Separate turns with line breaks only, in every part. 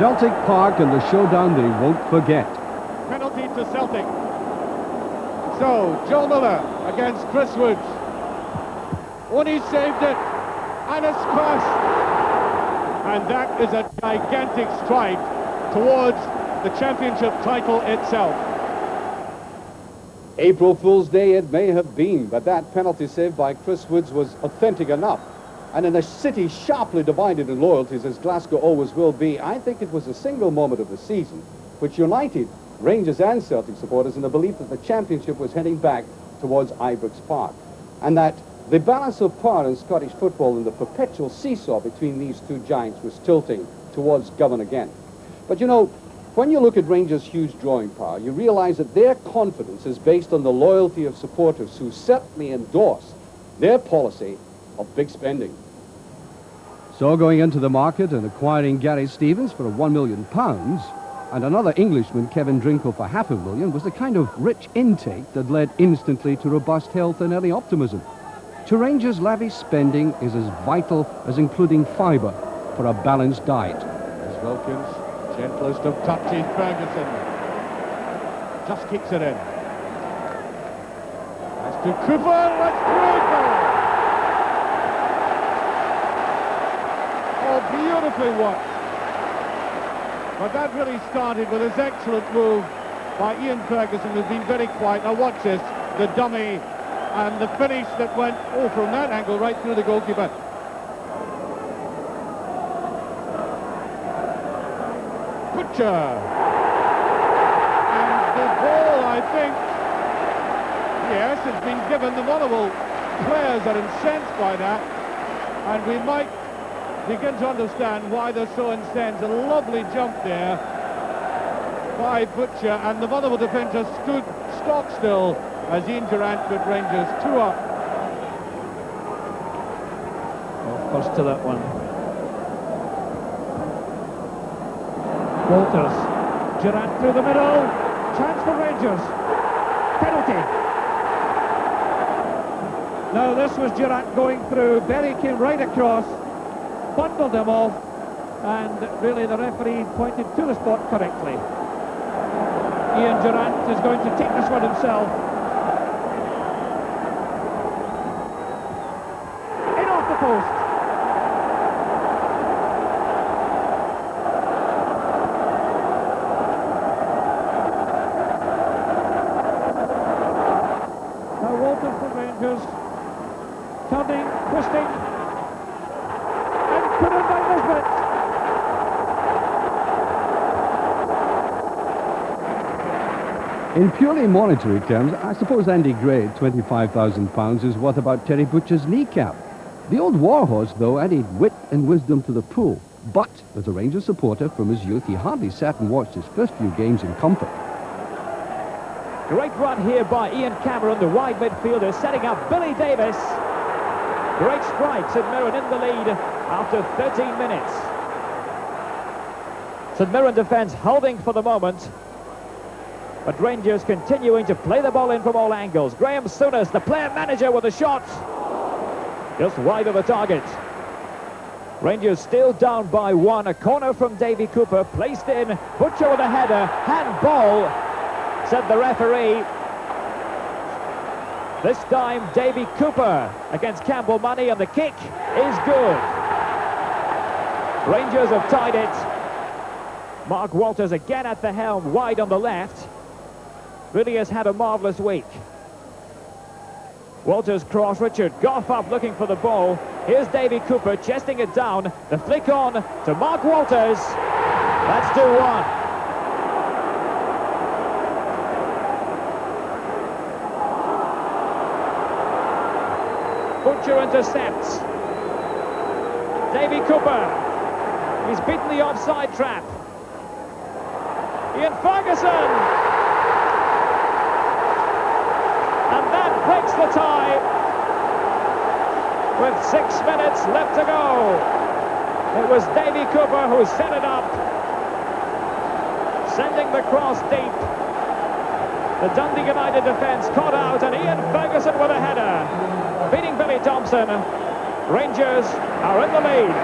Celtic Park and the showdown they won't forget.
Penalty to Celtic. So, Joe Miller against Chris Woods. Only saved it, and it's crossed. And that is a gigantic stride towards the championship title itself.
April Fool's Day it may have been, but that penalty save by Chris Woods was authentic enough. And in a city sharply divided in loyalties, as Glasgow always will be, I think it was a single moment of the season which united Rangers and Celtic supporters in the belief that the championship was heading back towards Ibrox Park. And that the balance of power in Scottish football and the perpetual seesaw between these two giants was tilting towards Govan again. But you know, when you look at Rangers' huge drawing power, you realize that their confidence is based on the loyalty of supporters who certainly endorse their policy of big spending.
So going into the market and acquiring Gary Stevens for £1 million and another Englishman, Kevin Drinkle, for £500,000 was the kind of rich intake that led instantly to robust health and early optimism. To Rangers, lavish spending is as vital as including fibre for a balanced diet.
As Wilkins, gentlest of touches, Ferguson just kicks it in. As to Cooper, let's break. Oh, beautifully watched. But that really started with this excellent move by Ian Ferguson, who's been very quiet. Now watch this, the dummy and the finish that went, from that angle right through the goalkeeper. Butcher. And the ball, I think, yes, it's been given. The Motherwell players are incensed by that, and we might begin to understand why they're so incensed. A lovely jump there by Butcher, and the Motherwell defender stood stock still as Ian Durrant put Rangers 2 up.
Well, first to that one. Walters, Durrant through the middle, chance for Rangers, penalty. Now this was Durrant going through, Berry came right across, bundled him off, and really the referee pointed to the spot correctly. Ian Durrant is going to take this one himself. In off the post. Now Walters for Rangers, turning, twisting, and put in by Nisbet.
In purely monetary terms, I suppose Andy Gray at £25,000 is worth about Terry Butcher's kneecap. The old warhorse, though, added wit and wisdom to the pool. But, as a Rangers supporter from his youth, he hardly sat and watched his first few games in comfort.
Great run here by Ian Cameron, the wide midfielder, setting up Billy Davis. Great strike, St Mirren in the lead after 13 minutes. St Mirren defence holding for the moment, but Rangers continuing to play the ball in from all angles. Graham Souness, the player manager, with a shot. Just wide of the target. Rangers still down by 1. A corner from Davy Cooper, placed in. Butcher with a header. Handball, said the referee. This time Davy Cooper against Campbell Money, and the kick is good. Rangers have tied it. Mark Walters again at the helm, wide on the left. Really has had a marvellous week. Walters cross, Richard Gough up looking for the ball. Here's Davy Cooper chesting it down. The flick on to Mark Walters. That's 2-1. Butcher intercepts. Davy Cooper. He's beaten the offside trap. Ian Ferguson. And that breaks the tie with 6 minutes left to go. It was Davy Cooper who set it up, sending the cross deep. The Dundee United defence caught out, and Ian Ferguson with a header, beating Billy Thompson. Rangers are in the lead.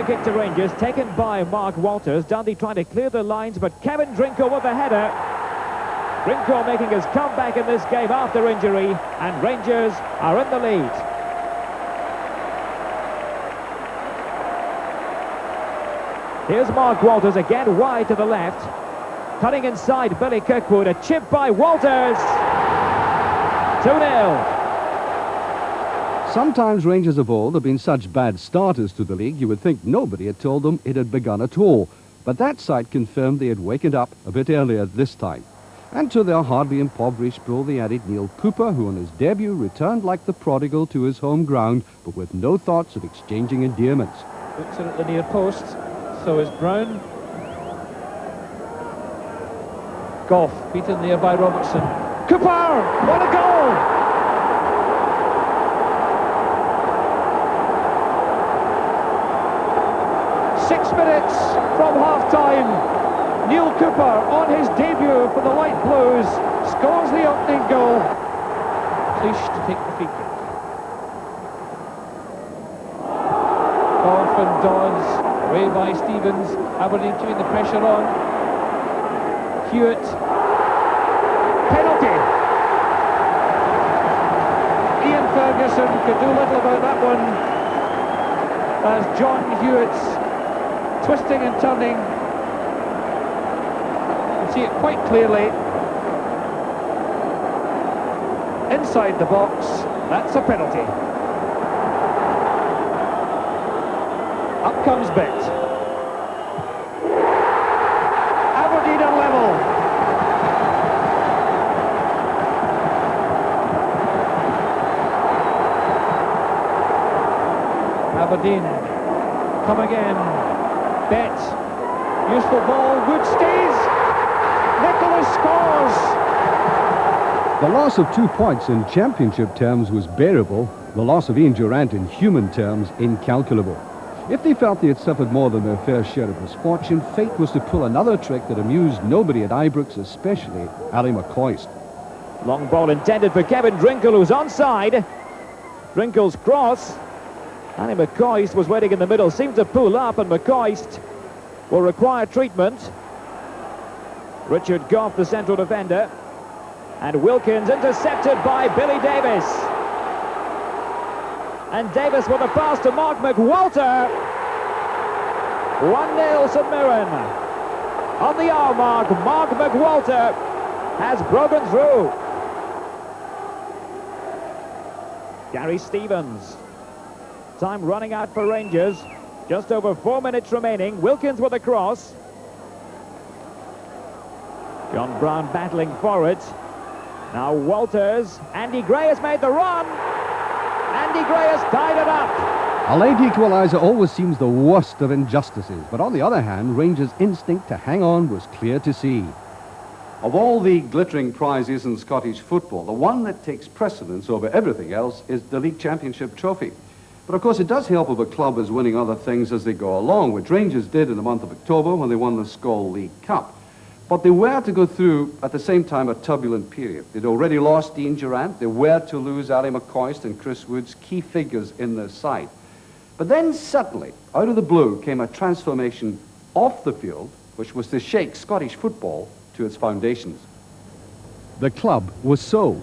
kick to Rangers, taken by Mark Walters. Dundee trying to clear the lines, but Kevin Drinkle with the header. Drinkle making his comeback in this game after injury, and Rangers are in the lead. Here's Mark Walters again wide to the left. Cutting inside Billy Kirkwood, a chip by Walters. 2-0.
Sometimes Rangers of old have been such bad starters to the league you would think nobody had told them it had begun at all. But that sight confirmed they had wakened up a bit earlier this time. And to their hardly impoverished role they added Neil Cooper, who on his debut returned like the prodigal to his home ground, but with no thoughts of exchanging endearments.
Puts it at the near post, so is Brown. Goff beaten there by Robertson. Cooper! What a goal! Minutes from half-time. Neil Cooper on his debut for the White Blues scores the opening goal. Cleach to take the free kick. Goff and Dodds away by Stevens. Aberdeen keeping the pressure on. Hewitt. Penalty. Ian Ferguson could do little about that one as John Hewitt's twisting and turning. You see it quite clearly. Inside the box, that's a penalty. Up comes Bett. Aberdeen are level. Aberdeen come again. Bett, useful ball, Wood stays, Nicholas scores!
The loss of 2 points in championship terms was bearable, the loss of Ian Durrant in human terms incalculable. If they felt they had suffered more than their fair share of misfortune, fate was to pull another trick that amused nobody at Ibrox, especially Ali McCoist.
Long ball intended for Kevin Drinkle, who's onside. Drinkle's cross. Ali McCoist was waiting in the middle, seemed to pull up, and McCoist will require treatment. Richard Goff, the central defender. And Wilkins intercepted by Billy Davis. And Davis with a pass to Mark McWalter. 1-0 St Mirren. On the hour mark, Mark McWalter has broken through. Gary Stevens. Time running out for Rangers. Just over 4 minutes remaining. Wilkins with a cross. John Brown battling for it. Now Walters. Andy Gray has made the run. Andy Gray has tied it up.
A late equaliser always seems the worst of injustices, but on the other hand, Rangers' instinct to hang on was clear to see. Of all the glittering prizes in Scottish football, the one that takes precedence over everything else is the League Championship trophy. But of course it does help if a club is winning other things as they go along, which Rangers did in the month of October when they won the Skol League Cup. But they were to go through, at the same time, a turbulent period. They'd already lost Ian Durrant. They were to lose Ali McCoist and Chris Woods, key figures in their side. But then suddenly, out of the blue, came a transformation off the field, which was to shake Scottish football to its foundations. The club was sold.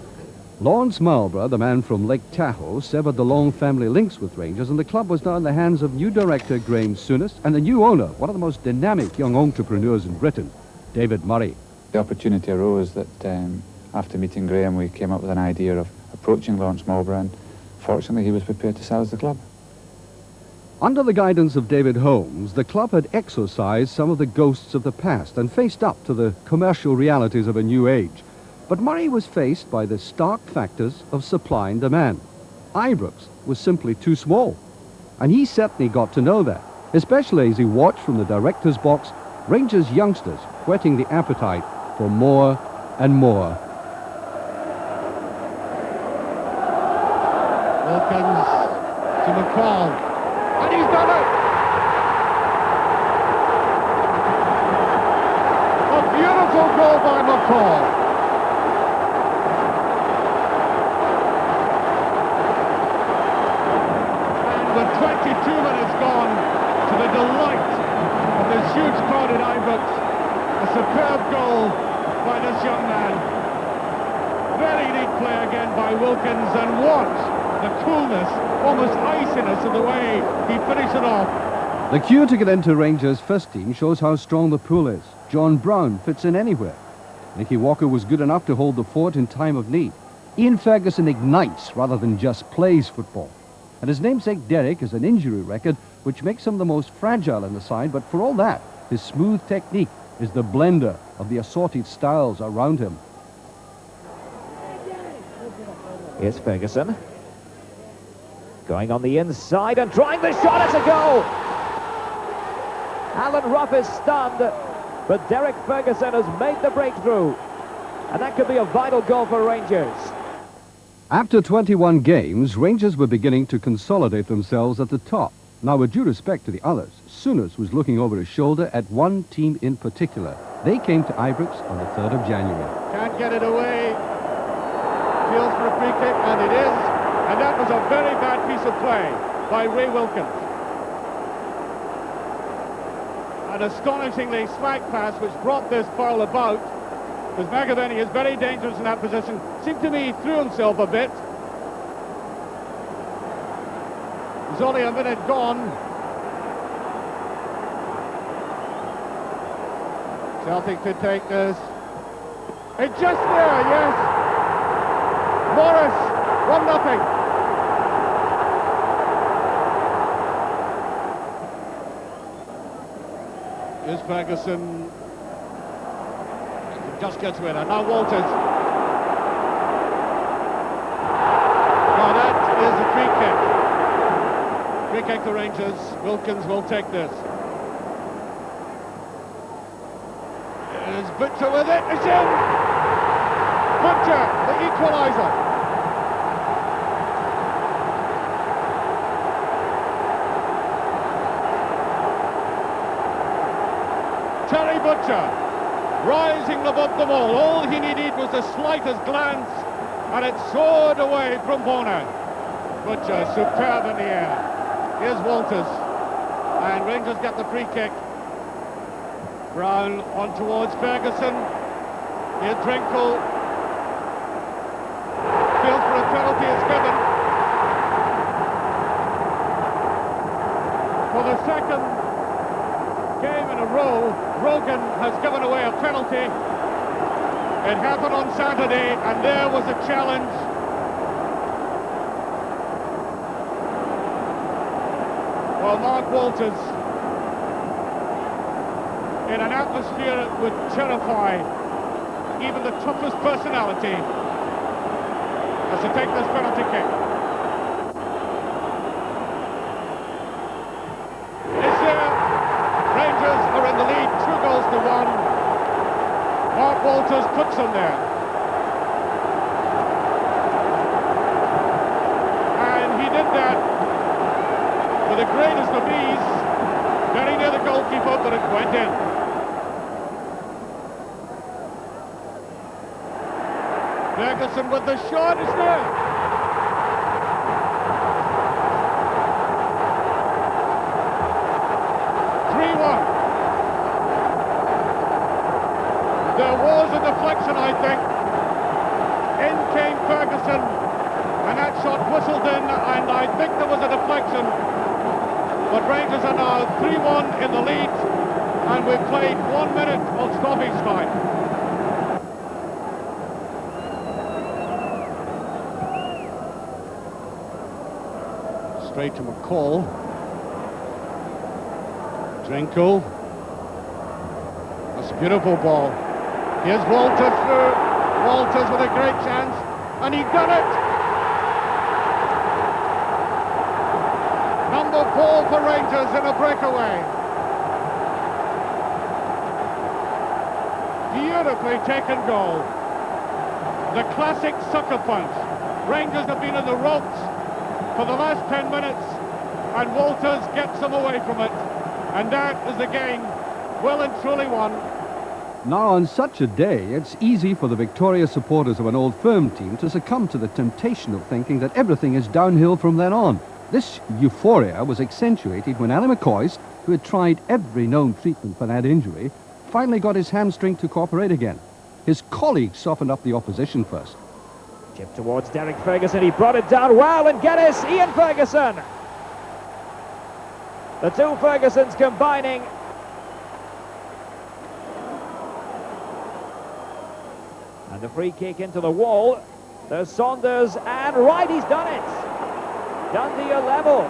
Lawrence Marlborough, the man from Lake Tahoe, severed the long family links with Rangers, and the club was now in the hands of new director Graham Souness and the new owner, one of the most dynamic young entrepreneurs in Britain, David Murray.
The opportunity arose that after meeting Graham, we came up with an idea of approaching Lawrence Marlborough, and fortunately he was prepared to sell us the club.
Under the guidance of David Holmes, the club had exorcised some of the ghosts of the past and faced up to the commercial realities of a new age. But Murray was faced by the stark factors of supply and demand. Ibrox was simply too small. And he certainly got to know that, especially as he watched from the director's box Rangers youngsters whetting the appetite for more and more.
Wilkins to McCall. And he's done it! A beautiful goal by McCall. And with 22 minutes gone to the delight of this huge crowd at Ibrox. A superb goal by this young man. Very neat play again by Wilkins, and what the coolness, almost iciness of the way he finished it off.
The queue to get into Rangers' first team shows how strong the pool is. John Brown fits in anywhere. Nicky Walker was good enough to hold the fort in time of need. Ian Ferguson ignites rather than just plays football. And his namesake Derek has an injury record which makes him the most fragile in the side, but for all that, his smooth technique is the blender of the assorted styles around him.
Here's Ferguson. Going on the inside and trying the shot. It's a goal! Alan Rough is stunned, but Derek Ferguson has made the breakthrough. And that could be a vital goal for Rangers.
After 21 games, Rangers were beginning to consolidate themselves at the top. Now, with due respect to the others, Souness was looking over his shoulder at one team in particular. They came to Ibrox on the 3rd of January.
Can't get it away. Feels for a free kick, and it is. And that was a very bad piece of play by Ray Wilkins. An astonishingly slack pass which brought this foul about, because McAvenny is very dangerous in that position. Seemed to me he threw himself a bit. There's only a minute gone. Celtic could take this. It's just there, yes. Morris, 1-0. Here's Ferguson. Just gets with her. Now Walters. Now that is a free kick. Free kick to Rangers. Wilkins will take this. There's Butcher with it. It's in! Butcher, the equaliser. Terry Butcher, rising above them all he needed was the slightest glance, and it soared away from Bona. Butcher, superb in the air. Here's Walters, and Rangers get the free kick. Brown on towards Ferguson. Here's Drinkle. Feels for a penalty is given. For the second game in a row, Rogan has given away a penalty. It happened on Saturday, and there was a challenge. Well, Mark Walters, in an atmosphere that would terrify even the toughest personality, has to take this penalty kick. It's there. Rangers are in the lead, 2-1. Mark Walters puts them there. And he did that with the greatest of ease, very near the goalkeeper, but it went in. Ferguson with the shot, is there. There was a deflection, I think. In came Ferguson, and that shot whistled in, and I think there was a deflection. But Rangers are now 3-1 in the lead, and we've played 1 minute of stoppage time. Straight to McCall. Drinkle. That's a beautiful ball. Here's Walters through. Walters with a great chance, and he done it! Number 4 for Rangers in a breakaway. Beautifully taken goal. The classic sucker punch. Rangers have been in the ropes for the last 10 minutes, and Walters gets them away from it. And that is the game well and truly won.
Now, on such a day, it's easy for the victorious supporters of an old firm team to succumb to the temptation of thinking that everything is downhill from then on. This euphoria was accentuated when Ali McCoist, who had tried every known treatment for that injury, finally got his hamstring to cooperate again. His colleagues softened up the opposition first.
Chip towards Derek Ferguson. He brought it down well, and Geddes, Ian Ferguson. The two Fergusons combining. And the free kick into the wall. There's Saunders, and right, he's done it. Dundee a level.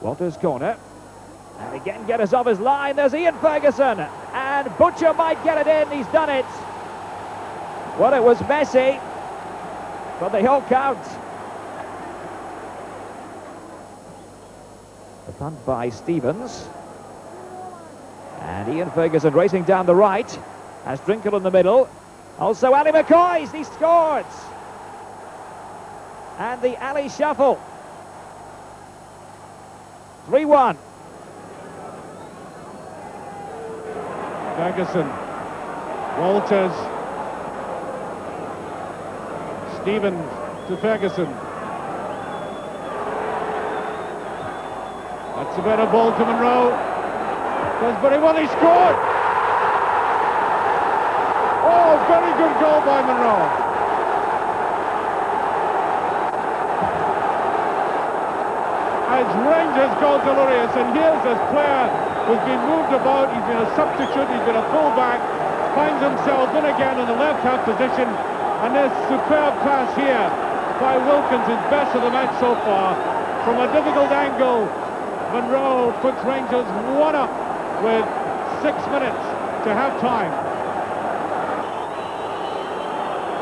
Walters' corner. And again, Geddes off his line. There's Ian Ferguson. And Butcher might get it in. He's done it. Well, it was messy, but they all count. The punt by Stevens. And Ian Ferguson racing down the right. Has Drinkle in the middle. Also Ali McCoist, he scores. And the Ali shuffle. 3-1.
Ferguson, Walters, Stevens to Ferguson. That's a better ball to Monroe. Does very well, he scored! Oh, very good goal by Monroe. As Rangers go delirious, and here's this player who's been moved about. He's been a substitute, he's been a fullback, finds himself in again in the left-half position, and this superb pass here by Wilkins is best of the match so far. From a difficult angle, Monroe puts Rangers one up with 6 minutes to half time.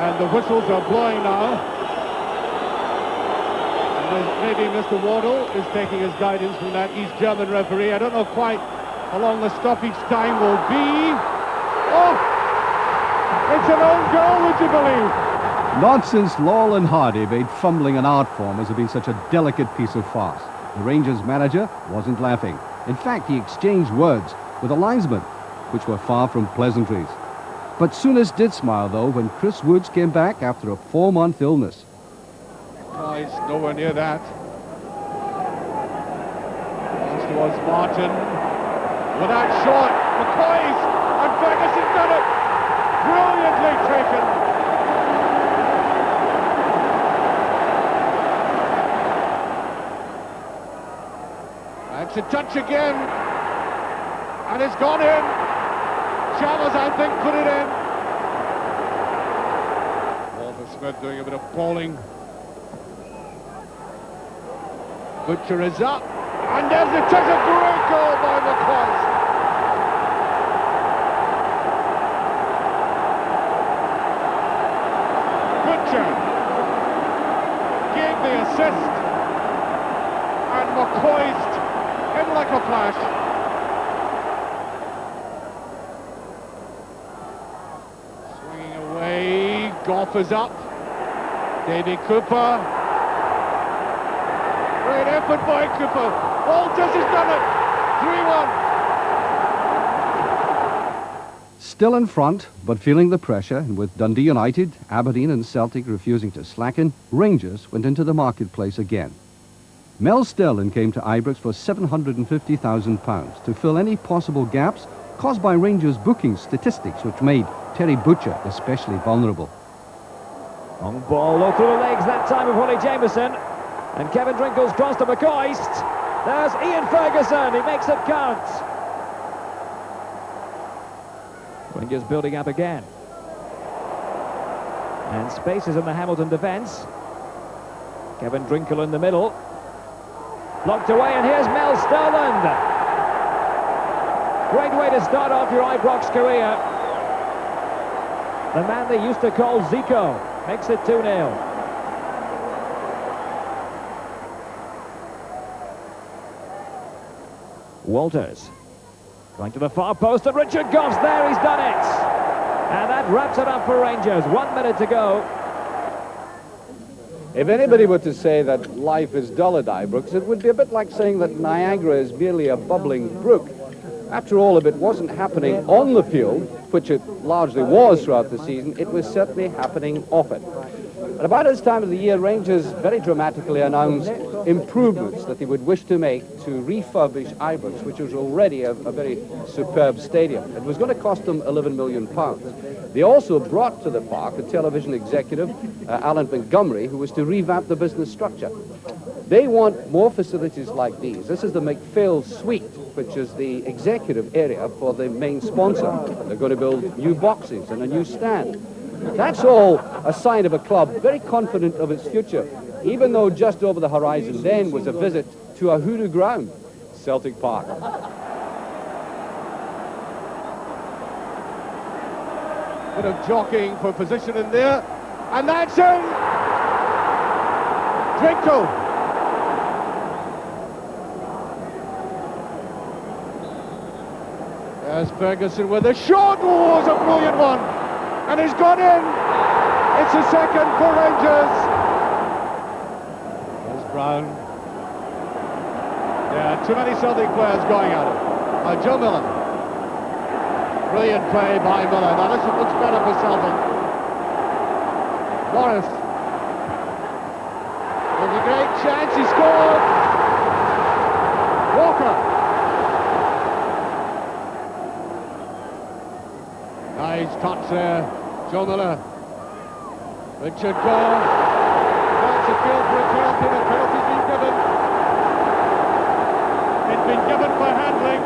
And the whistles are blowing now. Maybe Mr. Wardle is taking his guidance from that East German referee. I don't know quite how long the stoppage time will be. Oh! It's an own goal, would you believe?
Not since Laurel and Hardy made fumbling an art form has it been such a delicate piece of farce. The Rangers manager wasn't laughing. In fact, he exchanged words with the linesman, which were far from pleasantries. But Souness did smile, though, when Chris Woods came back after a 4-month illness.
Oh, he's nowhere near that. Pass towards Martin. With that shot, McCoist, and Ferguson done it. Brilliantly taken. That's a touch again. And it's gone in. Chalmers, I think, put it in. Walter Smith doing a bit of bowling. Butcher is up, and there's a great goal by McCoist. Butcher gave the assist, and McCoist in like a flash. Swinging away, Goff is up. Davy Cooper. Great effort by Cooper. Walters has done it. 3-1.
Still in front, but feeling the pressure, and with Dundee United, Aberdeen and Celtic refusing to slacken, Rangers went into the marketplace again. Mel Sterling came to Ibrox for £750,000 to fill any possible gaps caused by Rangers' booking statistics, which made Terry Butcher especially vulnerable.
Long ball low through the legs that time of Wally Jameson. And Kevin Drinkle's cross to McCoist. There's Ian Ferguson. He makes it count. Rangers building up again. And spaces in the Hamilton defence. Kevin Drinkle in the middle. Blocked away, and here's Mel Sterland. Great way to start off your Ibrox career. The man they used to call Zico makes it 2-0. Walters going to the far post, and Richard Goff's there. He's done it. And that wraps it up for Rangers. 1 minute to go.
If anybody were to say that life is dull at Ibrox, it would be a bit like saying that Niagara is merely a bubbling brook. After all, if it wasn't happening on the field, which it largely was throughout the season, it was certainly happening off it. At about this time of the year, Rangers very dramatically announced improvements that they would wish to make to refurbish Ibrox, which was already a very superb stadium. It was going to cost them £11 million. They also brought to the park a television executive, Alan Montgomery, who was to revamp the business structure. They want more facilities like these. This is the McPhail Suite, which is the executive area for the main sponsor. They're going to build new boxes and a new stand. That's all a sign of a club very confident of its future, even though just over the horizon then was a visit to a hoodoo ground, Celtic Park.
Bit of jockeying for position in there, and that's in! Drinkle! There's Ferguson with a shot. Oh, it's a brilliant one. And he's gone in. It's a second for Rangers. There's Brown. Yeah, too many Celtic players going at it. Joe Miller. Brilliant play by Miller. Now this looks better for Celtic. Morris. There's a great chance. He scored. Walker. Nice touch there, Joe Miller. Richard Gore. That's a field for a penalty. The penalty's been given. It's been given for handling.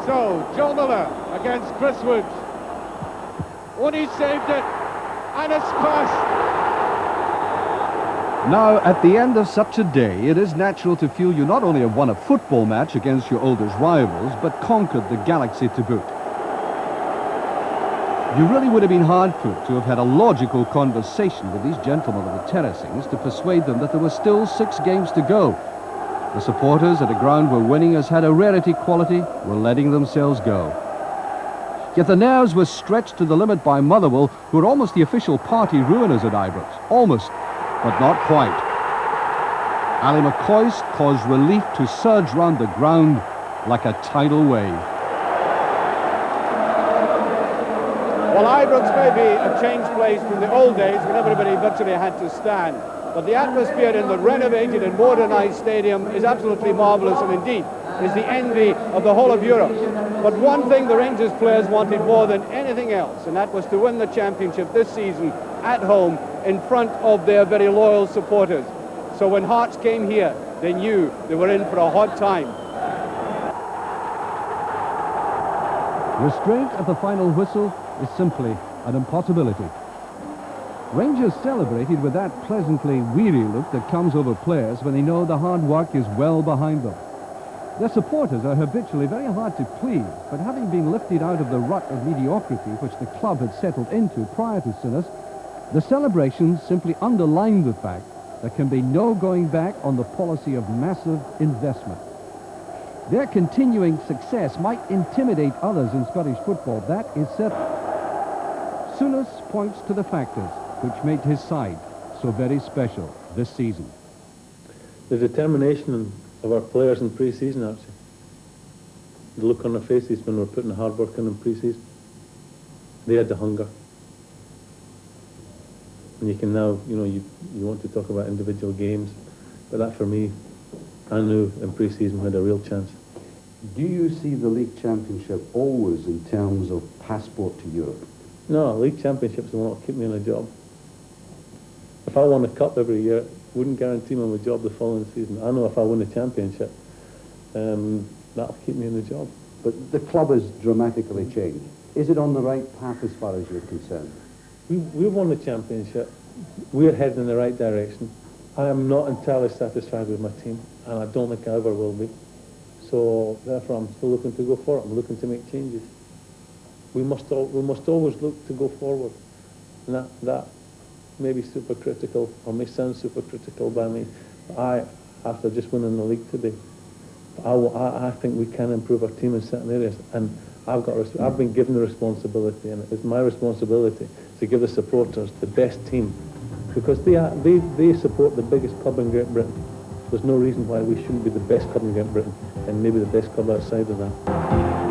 So, Joe Miller against Chris Woods. Only saved it, and it's passed.
Now, at the end of such a day, it is natural to feel you not only have won a football match against your oldest rivals, but conquered the galaxy to boot. You really would have been hard-put to have had a logical conversation with these gentlemen of the Terracings to persuade them that there were still 6 games to go. The supporters at a ground where winning has had a rarity quality were letting themselves go. Yet the nerves were stretched to the limit by Motherwell, who were almost the official party ruiners at Ibrox. Almost, but not quite. Ali McCoist caused relief to surge round the ground like a tidal wave.
Well, Ibrox may be a changed place from the old days when everybody virtually had to stand. But the atmosphere in the renovated and modernised stadium is absolutely marvellous, and indeed is the envy of the whole of Europe. But one thing the Rangers players wanted more than anything else, and that was to win the championship this season at home in front of their very loyal supporters. So when Hearts came here, they knew they were in for a hot time.
Restraint at the final whistle is simply an impossibility. Rangers celebrated with that pleasantly weary look that comes over players when they know the hard work is well behind them. Their supporters are habitually very hard to please, but having been lifted out of the rut of mediocrity which the club had settled into prior to Sinas, the celebrations simply underline the fact there can be no going back on the policy of massive investment. Their continuing success might intimidate others in Scottish football, that is certain. Souness points to the factors which made his side so very special this season.
The determination of our players in pre-season, actually. The look on their faces when we're putting the hard work in pre-season. They had the hunger. And you can now, you want to talk about individual games, but that for me, I knew in pre-season we had a real chance.
Do you see the league championship always in terms of passport to Europe?
No, league championships will not keep me in a job. If I won a cup every year, it wouldn't guarantee me a job the following season. I know if I win a championship, that'll keep me in the job.
But the club has dramatically changed. Is it on the right path as far as you're concerned?
We've won the championship. We're heading in the right direction. I am not entirely satisfied with my team, and I don't think I ever will be. So therefore, I'm still looking to go forward. I'm looking to make changes. We must always look to go forward, and that may be super critical, or may sound super critical by me. But after just winning the league today, I think we can improve our team in certain areas, and I've been given the responsibility, and it's my responsibility to give the supporters the best team, because they support the biggest club in Great Britain. There's no reason why we shouldn't be the best club in Great Britain, and maybe the best club outside of that.